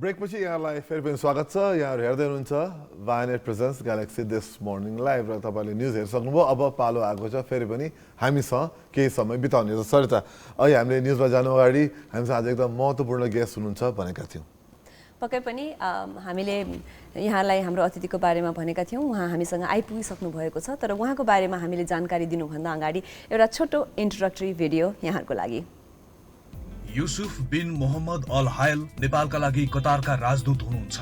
ब्रेकपछि यहाँलाई फेरि पनि स्वागत छ। यहाँहरू हेर्दै हुनुहुन्छ वाइनेट presence galaxy this morning live र तपाईँले न्युज हेरिसक्नुभयो। अब पालो आएको छ फेरि पनि हामीसँग केही समय बिताउने। सरिता, अहिले हामीले न्युजमा जानु अगाडि हामीसँग आज एकदम महत्त्वपूर्ण गेस्ट हुनुहुन्छ भनेका थियौँ। पक्कै पनि हामीले यहाँलाई हाम्रो अतिथिको बारेमा भनेका थियौँ। उहाँ हामीसँग आइपुगिसक्नु भएको छ, तर उहाँको बारेमा हामीले जानकारी दिनुभन्दा अगाडि एउटा छोटो इन्ट्रोडक्टरी भिडियो यहाँहरूको लागि। युसुफ बिन मोहम्मद अल हायल नेपालका लागि कतारका राजदूत हुनुहुन्छ।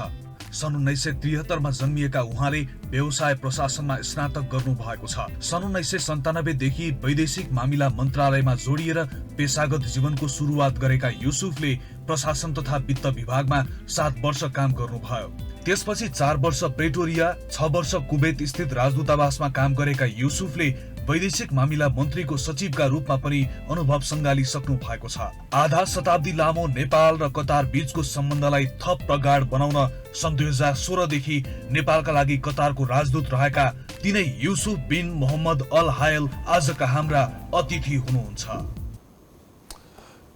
सन् 1973 मा जन्मिएका उहाँले व्यवसाय प्रशासनमा स्नातक गर्नु भएको छ। सन् 1997 देखि वैदेशिक मामिला मन्त्रालयमा जोडिएर पेशागत जीवनको सुरुवात गरेका युसुफले प्रशासन तथा वित्त विभागमा 7 वर्ष काम गर्नुभयो। त्यसपछि 4 वर्ष प्रेटोरिया, 6 वर्ष कुवेत स्थित राजदूतावासमा काम गरेका युसुफले वैदेशिक मामिला मन्त्रीको सचिवका रूपमा पनि अनुभव सङ्घालिसक्नु भएको छ। आधा शताब्दी लामो नेपाल र कतार बीचको सम्बन्धलाई थप प्रगाढ बनाउन सन् 2016 देखि नेपालका लागि कतारको राजदूत रहेका तिनै युसुफ बिन मोहम्मद अल हायल आजका हाम्रा अतिथि हुनुहुन्छ।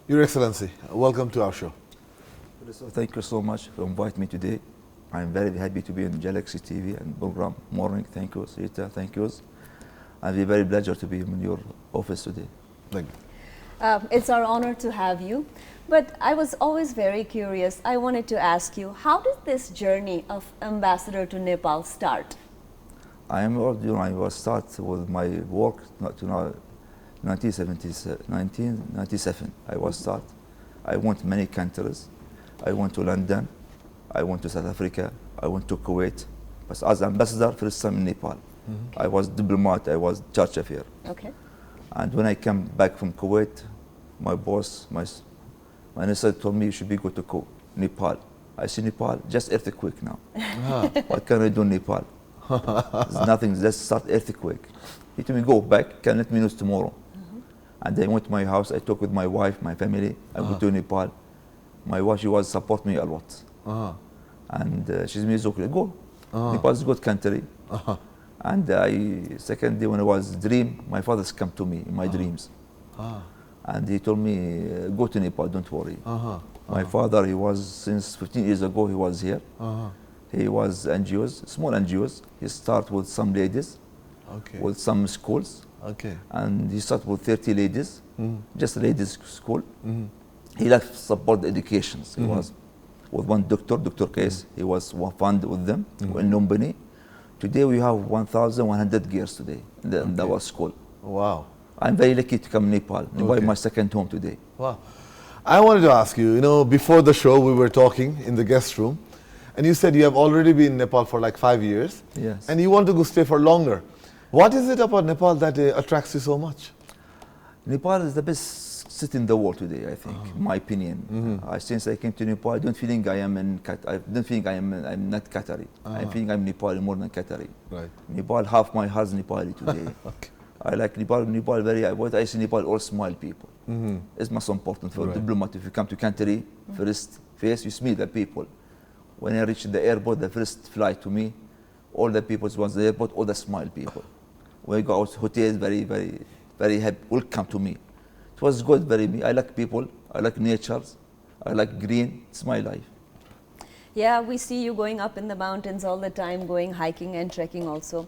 Your Excellency, welcome to our show. Thank you so much for inviting me today. I'm very happy to be on Galaxy TV and program Morning. Thank you, Rita. Thank you. And we're very pleasure to be in your office today. Thank you. It's our honor to have you. But I was always very curious. I wanted to ask you, how did this journey of ambassador to Nepal start? I was start with my work, 1997. I was start. I went to many countries. I went to London. I went to South Africa. I went to Kuwait. But as ambassador, first time in Nepal. I was diplomat. I was church affair. Okay. And when I came back from Kuwait, my boss, my minister told me you should be go to Nepal. I said, Nepal, just earthquake now. What can I do in Nepal? There's nothing, let's start earthquake. He told me, go back, can let me know tomorrow. And I went to my house, I talked with my wife, my family, I went to Nepal. My wife, she was support me a lot. And she said, it's okay, go. Nepal is a good country. And second day when I was dream, my father's come to me in my dreams. And he told me, go to Nepal, don't worry. My father, he was, since 15 years ago, he was here. He was NGOs, small NGOs. He started with some ladies, with some schools. And he started with 30 ladies, just ladies school. He left support educations. He was with one doctor, Dr. Case. He was one fund with them in Lumbini. Today we have 1,100 girls today in our school. Wow. I'm very lucky to come to Nepal. Nepal is my second home today. Wow. I wanted to ask you, before the show we were talking in the guest room, and you said you have already been in Nepal for like 5 years. Yes. And you want to go stay for longer. What is it about Nepal that attracts you so much? Nepal is the best city in the world today, I think, in my opinion. Since I came to Nepal, I don't think I am in I don't think I'm not Qatari. I think I'm Nepali more than Qatari. Right. Nepal, half my heart is Nepali today. I like Nepal. Nepal very. What I see Nepal, all smile people. It's most important for diplomat. If you come to country, first face you smile the people. When I reach the airport, the first flight to me, all the people was the airport, all the smile people. When I go out hotels, very, very, very happy, welcome to me. It was good, very me. I like people, I like nature, I like green. It's my life. Yeah, we see you going up in the mountains all the time, going hiking and trekking also.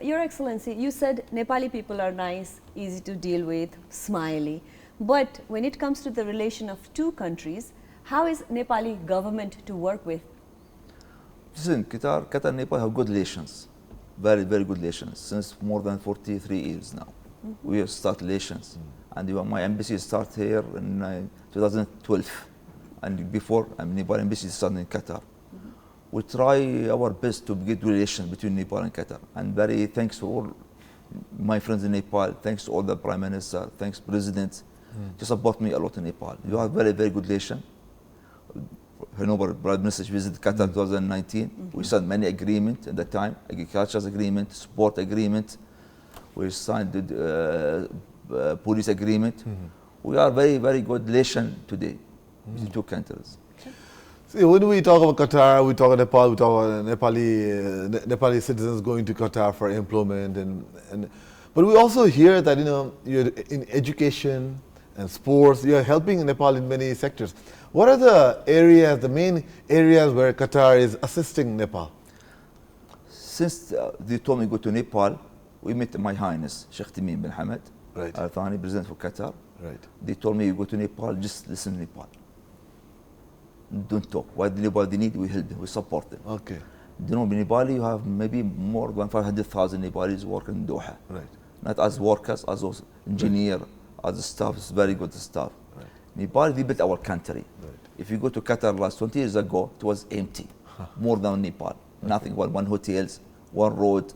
Your Excellency, you said Nepali people are nice, easy to deal with, smiley. But when it comes to the relation of two countries, how is Nepali government to work with? Listen, Qatar and Nepal have good relations. Very, very good relations. Since more than 43 years now. We have started relations. And my embassy started here in 2012. And before, Nepal embassy started in Qatar. We try our best to get relations between Nepal and Qatar. And very thanks to all my friends in Nepal, thanks to all the Prime Minister, thanks to President, to support me a lot in Nepal. We have very, very good relation. Prime Minister visited Qatar 2019. We signed many agreements at the time, agricultural agreement, sport agreement. We signed the police agreement. We are very, very good relation today between two countries. See, when we talk about Qatar, we talk about Nepal, we talk about Nepali citizens going to Qatar for employment, but we also hear that you're in education, and sports. You're helping Nepal in many sectors. What are the areas, the main areas where Qatar is assisting Nepal? Since they told me go to Nepal, we met My Highness Sheikh Tamim bin Hamad, Right. Al Thani, President for Qatar. Right. They told me you go to Nepal, just listen to Nepal. Don't talk. What Nepal they need, we help them, we support them. Okay. You know, in Nepal, you have maybe more than 500,000 Nepalis working in Doha. Right. Not as workers, as also engineer, as staff, it's very good staff. Right. Nepal, we built our country. Right. If you go to Qatar last 20 years ago, it was empty. More than Nepal. Nothing, one hotels, one road.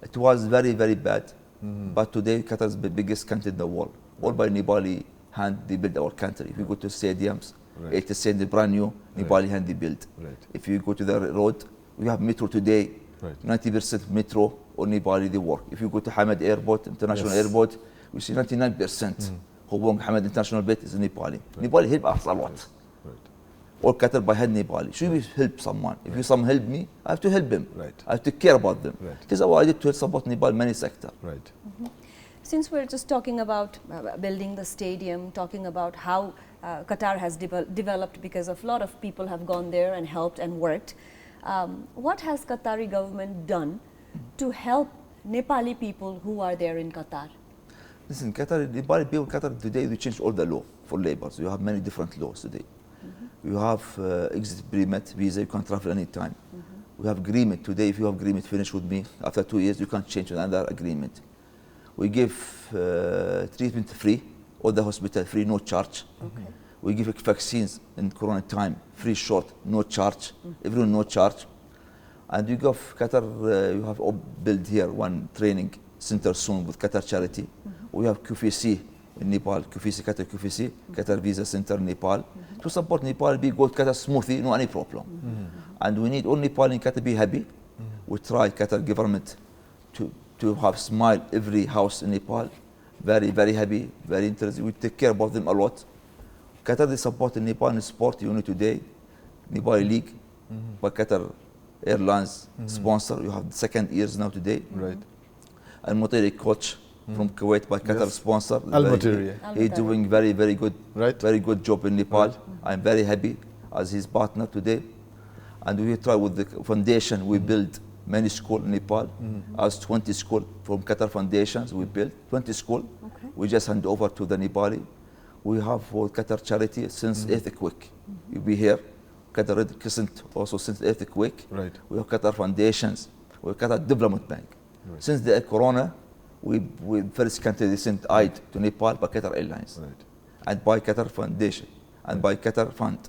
It was very, very bad. But today, Qatar is the biggest country in the world. All by Nepali hand, they build our country. If you go to stadiums, Right. 80% brand new, Nepali hand they build. Right. If you go to the road, we have metro today, Right. 90% metro or Nepali they work. If you go to Hamad Airport, International Yes. Airport, we see 99% who work Hamad International Base is Nepali. Nepali help us a lot. Right. Or Qatar by hand Nepali. Should we help someone? If you some help me, I have to help them. Right. I have to care about them. Right. It is our idea to support Nepal in many sectors. Right. Since we're just talking about building the stadium, talking about how Qatar has developed because of a lot of people have gone there and helped and worked, what has Qatari government done to help Nepali people who are there in Qatar? Listen, Qatar, Nepali people, Qatar today, they changed all the law for laborers. You have many different laws today. You have exit permit, visa, you can travel anytime. We have agreement today. If you have agreement finished with me, after 2 years, you can change to another agreement. We give treatment free, all the hospital free, no charge. Okay. We give vaccines in Corona time, free shot, no charge. Everyone no charge. And you go Qatar, you have built here one training center soon with Qatar Charity. We have QFC in Nepal, QFC, Qatar QFC, Qatar Visa Center in Nepal. To support Nepal, be go to Qatar smoothly, no any problem. And we need all Nepal in Qatar be happy. We try Qatar government to have smile every house in Nepal. Very, very happy, very interested. We take care about them a lot. Qatar, they support the Nepal in sport unit today, Nepali League, by Qatar Airlines sponsor. You have the second years now today. Right. And Moteri coach from Kuwait by Qatar Yes. sponsor. Al-Moteri, yeah. He's doing very, very good, Right. very good job in Nepal. Right. I'm very happy as his partner today. And we try with the foundation, we build many schools in Nepal. As 20 schools from Qatar foundations, we built 20 schools. Okay. We just hand over to the Nepali. We have for Qatar charity since earthquake. You be here. Qatar Red Crescent also since earthquake. Right. We have Qatar foundations. We have Qatar Development Bank. Right. Since the Corona, we first country they sent aid to Nepal by Qatar Airlines Right. and by Qatar Foundation and by Qatar Fund.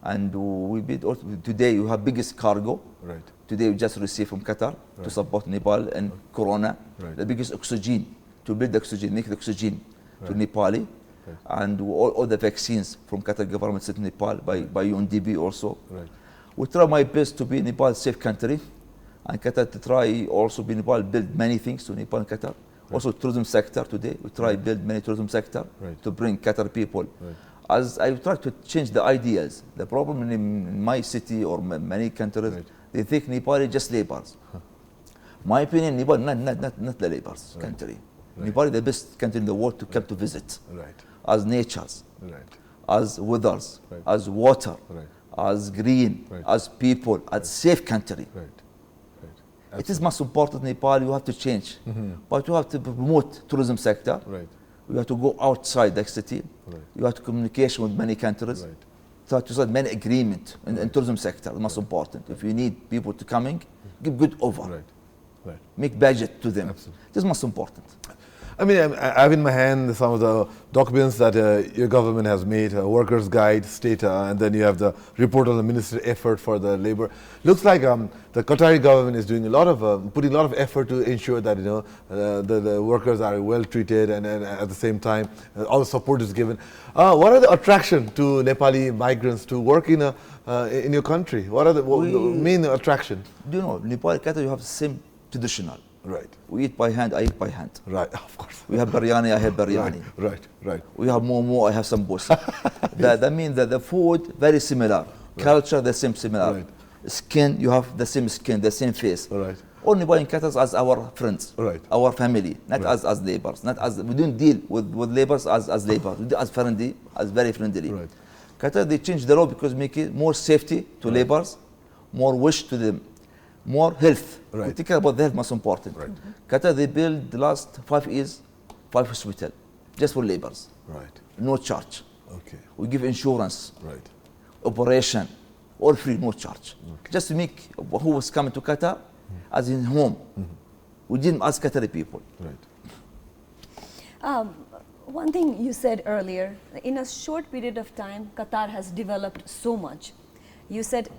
And we build also, today you have biggest cargo. Right. Today we just received from Qatar Right. to support Nepal and Corona, Right. the biggest oxygen, to build the oxygen, make the oxygen to Right. Nepali. Right. And all the vaccines from Qatar government sent to Nepal by UNDP also. Right. We try my best to be Nepal safe country, and Qatar to try also be Nepal build many things to Nepal and Qatar. Also tourism sector today, we try build many tourism sector Right. to bring Qatar people. Right. As I try to change the ideas, the problem in my city or many countries, Right. they think Nepal is just laborers. My opinion, Nepal not the laborers Right. country. Right. Nepal is the best country in the world to come to visit, Right. as natures, Right. as weathers, Right. as water, Right. as green, Right. as people, as safe country. Right. Right. It is most important Nepal, you have to change. But you have to promote tourism sector. Right. You have to go outside the city. Right. You have to communication with many countries. Right. Try to sign many agreement in tourism sector, the most important. If you need people to coming, give good offer. Right. Right. Make budget to them. Absolutely. This is most important. I mean, I have in my hand some of the documents that your government has made, a workers' guide, state, and then you have the report on the ministry effort for the labor. Looks like the Qatari government is doing a lot of, putting a lot of effort to ensure that, the workers are well treated and at the same time, all the support is given. What are the attraction to Nepali migrants to work in your country? What are the main attraction? Do you know, Nepal, Qatar, you have the same traditional. Right. We eat by hand, I eat by hand. Right, of course. We have biryani, I have biryani. Right. We have momo, I have sambosa. that means that the food very similar. Culture, the same similar. Right. Skin, you have the same skin, the same face. Right. all Nepali in Qatar as our friends, Right. our family, not Right. as neighbors, not as we don't deal with neighbors as neighbors, we do as friendly, as very friendly. Right. Qatar they changed the law because make it more safety to neighbors, more wish to them, more health. Right. We think about the health most important. Right. Qatar they built the last 5 years 5 hospitals just for neighbors, Right. no charge. Okay. We give insurance, Right. operation, all free, no charge. Just to make who was coming to Qatar as in home. We didn't ask Qatari people. Right. One thing you said earlier, in a short period of time, Qatar has developed so much. You said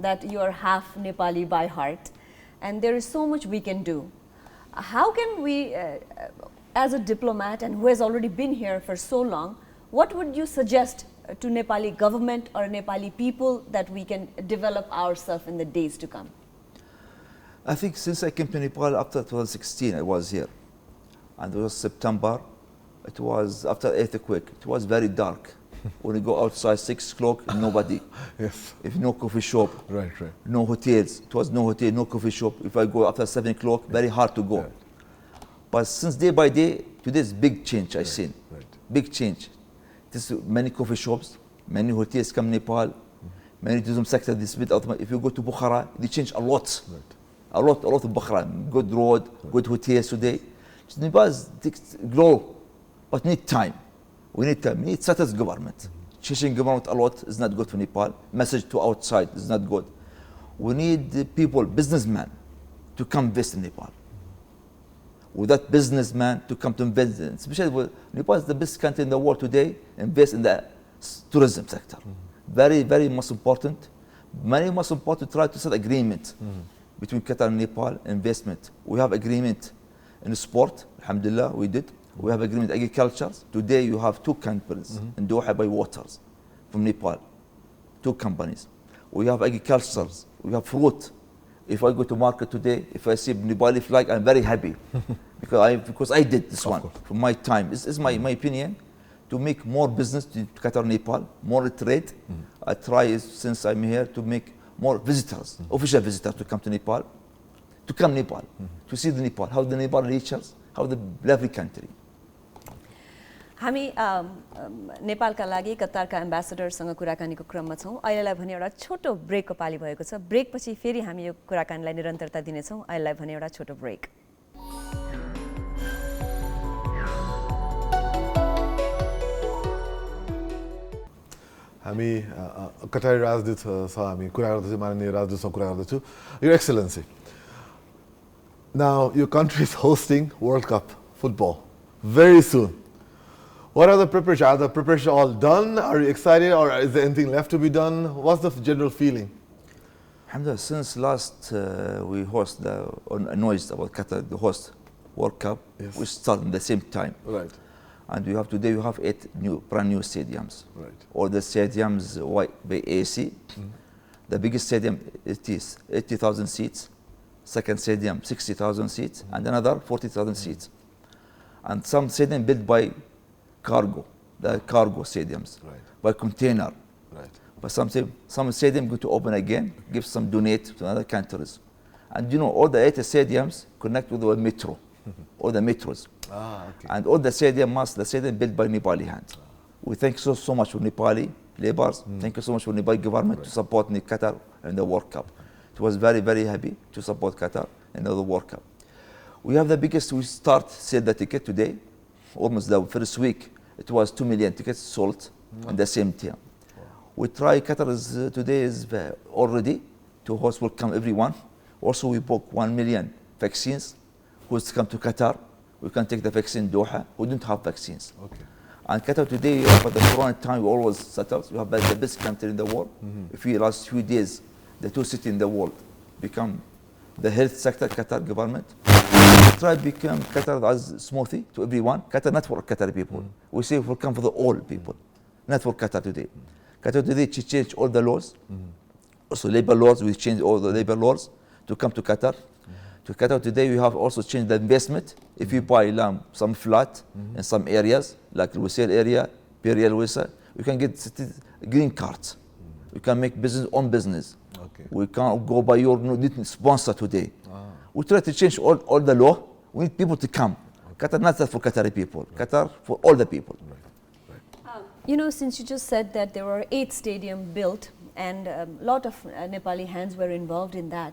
that you are half Nepali by heart, and there is so much we can do. How can we, as a diplomat and who has already been here for so long, what would you suggest to Nepali government or Nepali people that we can develop ourselves in the days to come? I think since I came to Nepal after 2016, I was here. And it was September. It was after earthquake. It was very dark. When you go outside 6 o'clock, nobody. Yes. If no coffee shop, Right. Right. no hotels. It was no hotel, no coffee shop. If I go after 7 o'clock, very hard to go. Right. But since day by day, today is big change I seen. Right. Big change. This many coffee shops, many hotels come Nepal, many tourism sector. This bit if you go to Bukhara, they change a lot. Right. A lot of Bukhara. Good road, good hotels today. So Nepal is grow, but need time. We need time. We need settled government. Changing government a lot is not good for Nepal. Message to outside is not good. We need people, businessmen, to come invest in Nepal. With that businessman to come to invest in, especially with Nepal is the best country in the world today, invest in the tourism sector. Very, very most important. Very most important to try to set agreement between Qatar and Nepal investment. We have agreement in sport, alhamdulillah, we did. We have agreement in agriculture. Today you have 2 companies in Doha by waters from Nepal, 2 companies. We have agriculture, we have fruit. If I go to market today, if I see Nepali flag, I'm very happy because I did this one from my time. This is my opinion to make more business to Qatar, Nepal, more trade. I try since I'm here to make more visitors, official visitors to come to Nepal, to see the Nepal, how the Nepal reaches, how the lovely country. हामी नेपालका लागि कतारका एम्बेसडरसँग कुराकानीको क्रममा छौँ। अहिलेलाई भने एउटा छोटो ब्रेकको पाली भएको छ। ब्रेकपछि फेरि हामी यो कुराकानीलाई निरन्तरता दिनेछौँ। अहिलेलाई भने एउटा छोटो ब्रेक। हामी कटारी राजदूतसँग हामी कुरा गर्दैछौँ, माननीय राजदूतसँग कुरा गर्दैछु। Your Excellency, now your country is hosting World Cup football very soon. What are the preparations? Are the preparations all done? Are you excited, or is there anything left to be done? What's the general feeling? Alhamdulillah, since last we host announced about Qatar the host World Cup, Yes. we start at the same time. Right. And today you have 8 brand new stadiums. Right. All the stadiums by AC. The biggest stadium it is 80,000 seats. Second stadium 60,000 seats, and another 40,000 seats. And some stadium built by cargo, the cargo stadiums, Right. by container. Right. But some stadium going to open again, give some donate to other countries. And all the 8 stadiums connect with the metro, all the metros. Okay. And all the stadium built by Nepali hand. We thank so much for Nepali laborers. Thank you so much for Nepali government to support Qatar in the World Cup. It was very, very happy to support Qatar in the World Cup. We have the biggest, we sell the ticket today. Almost the first week, it was 2 million tickets sold in the same time. We try, Qatar today is already to host welcome everyone. Also, we book 1 million vaccines. Who's come to Qatar, we can take the vaccine in Doha. We don't have vaccines. Okay. And Qatar today, for the corona time, we always settled. We have the best country in the world. If we last few days, the 2 cities in the world become the health sector, Qatar government. We try to become Qatar as smoothie to everyone. Qatar not for Qatari people. We say welcome for the all people, not for Qatar today. Qatar today change all the laws. Also labor laws, we change all the labor laws to come to Qatar. To Qatar today, we have also changed the investment. If you buy some flat in some areas, like the Lusail area, Periel Wisa, we can get green cards. We can make business on business. Okay. We can't go by your sponsor today. We try to change all the law. We need people to come. Qatar not just for Qatari people. Qatar for all the people. You know, since you just said that there were 8 stadiums built and a lot of Nepali hands were involved in that.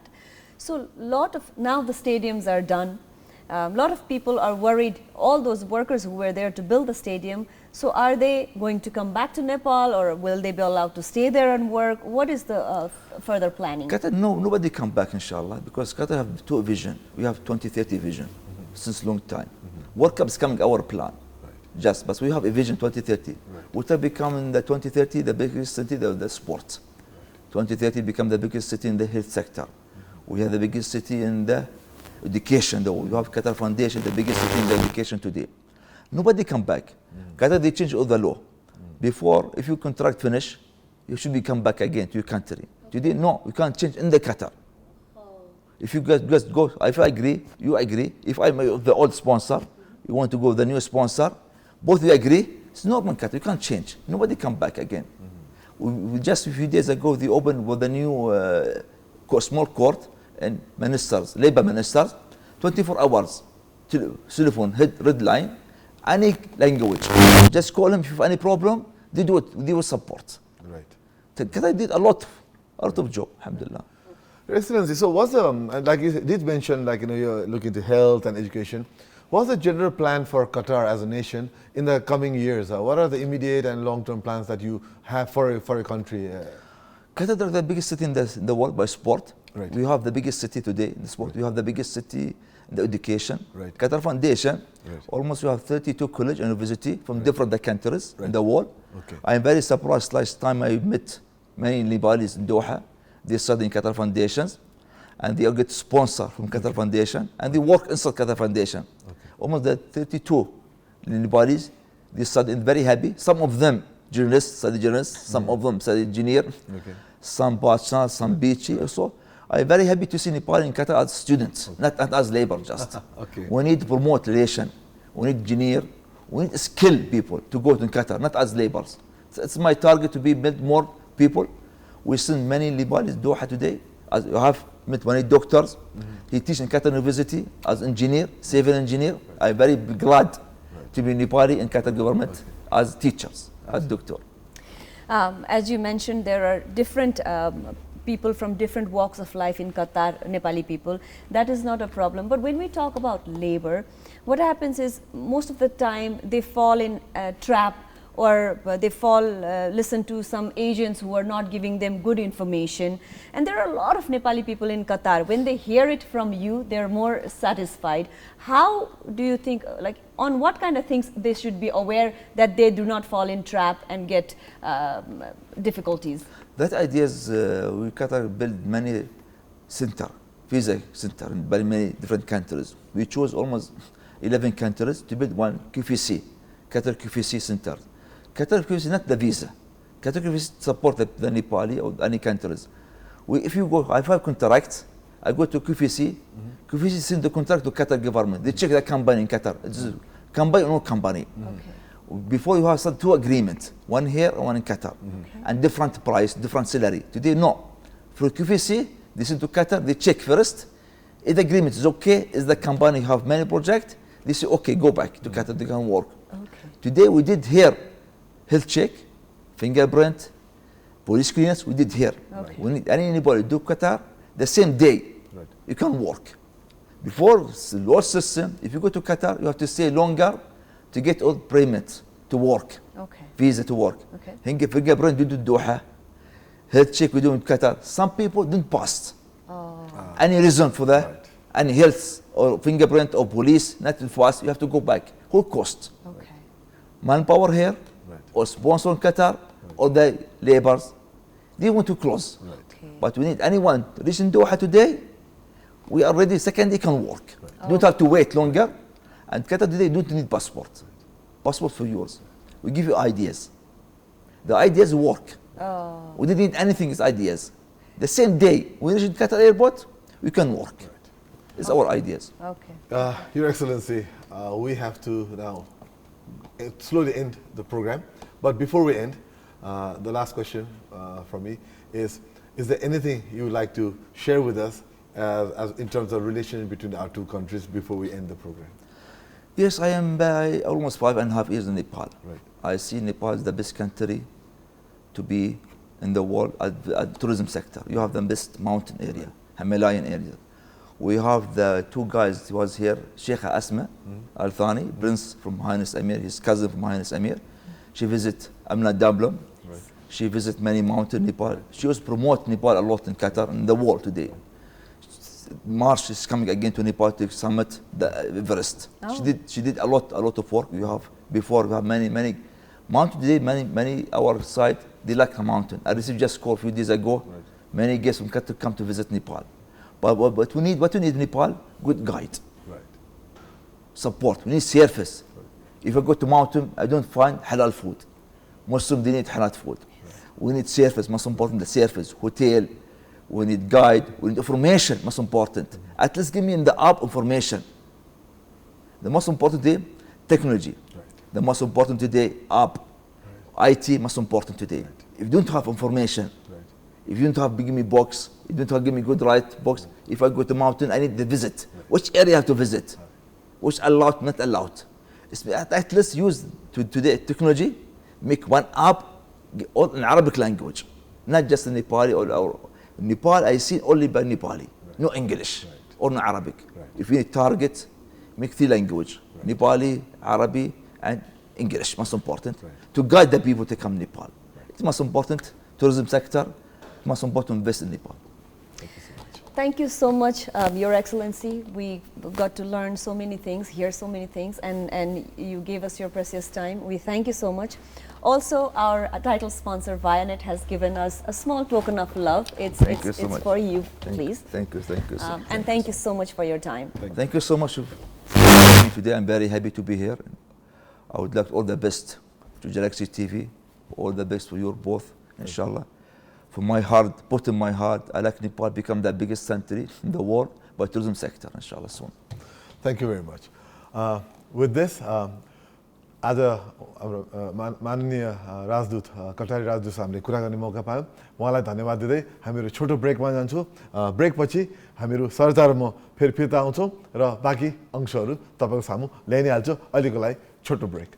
So now the stadiums are done. A lot of people are worried, all those workers who were there to build the stadium. So are they going to come back to Nepal, or will they be allowed to stay there and work? What is the further planning? Qatar, no, nobody come back, inshallah, because Qatar have 2 vision. We have 2030 vision since long time. World Cup is coming our plan. But we have a vision 2030. We will become in the 2030 the biggest city of the sport. 2030 become the biggest city in the health sector. We have the biggest city in the education. We have Qatar Foundation, the biggest city in the education today. Nobody come back. Qatar, they change all the law. Before, if your contract finish, you should be come back again to your country. Today, no, you can't change in the Qatar. If you guys go, if I agree, you agree. If I'm the old sponsor, you want to go with the new sponsor, both you agree, it's normal Qatar, you can't change. Nobody come back again. We just a few days ago, they opened with the new small court and ministers, labor ministers, 24 hours, telephone, red line, any language. Just call them if you have any problem, they do it, they will support. Right. Qatar did a lot of job, alhamdulillah. Your Excellency, so what's the, like you did mention, like, you're looking to health and education. What's the general plan for Qatar as a nation in the coming years? What are the immediate and long-term plans that you have for a country? Qatar is the biggest city in the world by sport. Right. We have the biggest city today in the sport. Okay. We have the biggest city in the education. Right. Qatar Foundation, Right. almost we have 32 colleges and universities from Right. different countries Right. in the world. Okay. I am very surprised last time I met many Nepalis in Doha. They study in Qatar Foundations and they all get sponsor from Qatar Foundation and they work inside Qatar Foundation. Okay. Almost the 32 Nepalis, they study very happy. Some of them journalists, study journalists, some of them study engineer, Okay. some bachelor, some BHE also. I'm very happy to see Nepal in Qatar as students, not as labor just. Okay. We need to promote relation, we need engineer, we need skilled people to go to Qatar, not as laborers. So it's my target to be build more people. We send many Nepalis Doha today. As you have met many doctors. He teach in Qatar University as engineer, civil engineer. I'm very glad to be Nepali in Qatar government as teachers, as doctor. As you mentioned, there are different people from different walks of life in Qatar, Nepali people. That is not a problem. But when we talk about labor, what happens is most of the time they fall in a trap, or they listen to some agents who are not giving them good information. And there are a lot of Nepali people in Qatar. When they hear it from you, they're more satisfied. How do you think, like, on what kind of things they should be aware that they do not fall in trap and get difficulties? That idea is, we Qatar build many visa center in very many different countries. We chose almost 11 countries to build one QVC, Qatar QVC center. Qatar QVC not the visa. Qatar QVC support the Nepali or any countries. If you go, if I have contracts, I go to QVC. QVC send the contract to Qatar government. They check the company in Qatar. It's company or no company. Okay. Before you have some 2 agreements, one here and one in Qatar, and different price, different salary. Today, no. For QVC, they send to Qatar, they check first. If the agreement is okay, is the company have many projects, they say, okay, go back to Qatar, they can work. Okay. Today, we did here health check, fingerprint, police clearance, we did here. Okay. We need anybody do Qatar, the same day, Right. you can work. Before, the old system, if you go to Qatar, you have to stay longer to get all permits to work, Okay. visa to work. Okay. Fingerprint, we do Doha. Health check, we do in Qatar. Some people didn't pass. Oh. Any reason for that? Right. Any health or fingerprint or police, not fast, you have to go back. Who cost? Okay. Manpower here, Right. or sponsor in Qatar, or the laborers. They want to close. Okay. But we need anyone reach in Doha today, we are ready, second they can work. Don't have to wait longer. And Qatar today don't need passport. Passport for yours. We give you ideas. The ideas work. Oh. We didn't need anything, it's ideas. The same day, we reach Qatar airport, we can work. It's our ideas. Okay. Your Excellency, we have to now slowly end the program. But before we end, the last question from me is there anything you would like to share with us as in terms of relation between our two countries before we end the program? Yes, I am by almost 5.5 years in Nepal. Right. I see Nepal as the best country to be in the world at the tourism sector. You have the best mountain area, Himalayan area. We have the two guys who was here, Sheikh Asma Al Thani, Prince from Highness Amir, his cousin from Highness Amir. She visit Amna Dablam. Right. She visit many mountain Nepal. She was promote Nepal a lot in Qatar and the world today. March is coming again to Nepal to summit the Everest. Oh. She did a lot of work. We have many mountain today, many our side they like a mountain. I received just a call a few days ago. Right. Many guests from Qatar come to visit Nepal. But what we need in Nepal, good guide. Right. Support. We need service. Right. If I go to mountain, I don't find halal food. Muslim they need halal food. Right. We need service, most important the service, hotel. We need guide, we need information, most important. At least give me in the app information. The most important today, technology. Right. The most important today, app. Right. IT, most important today. If you don't have information, Right. if you don't have give me box, you don't have give me good right box, if I go to mountain, I need to visit. Which area I have to visit? Which allowed, not allowed. At least use today technology, make one app all in Arabic language, not just in Nepali or Nepal. I see only by Nepali, no English or no Arabic. Right. If you need target, make three language: Nepali, Arabic, and English. Most important to guide the people to come Nepal. It's most important tourism sector. Most important invest in Nepal. Thank you so much, Your Excellency. We got to learn so many things, hear so many things, and you gave us your precious time. We thank you so much. Also, our title sponsor, Vianet, has given us a small token of love. It's for you, please. Thank you. And thank you so much for your time. Thank you so much for having me today. I'm very happy to be here. I would like all the best to Galaxy TV. All the best for you both, inshallah. From my heart, bottom of my heart, I like Nepal become the biggest country in the world by tourism sector, inshallah, soon. Thank you very much. With this, आज माननीय राजदूत कटारी राजदूत हामीले कुरा गर्ने मौका पायौँ उहाँलाई धन्यवाद दिँदै हामीहरू छोटो ब्रेकमा जान्छौँ ब्रेकपछि हामीहरू सरचार म फेरि फिर्ता आउँछौँ र बाँकी अंशहरू तपाईँको सामु ल्याइ नै हाल्छौँ अहिलेको लागि छोटो ब्रेक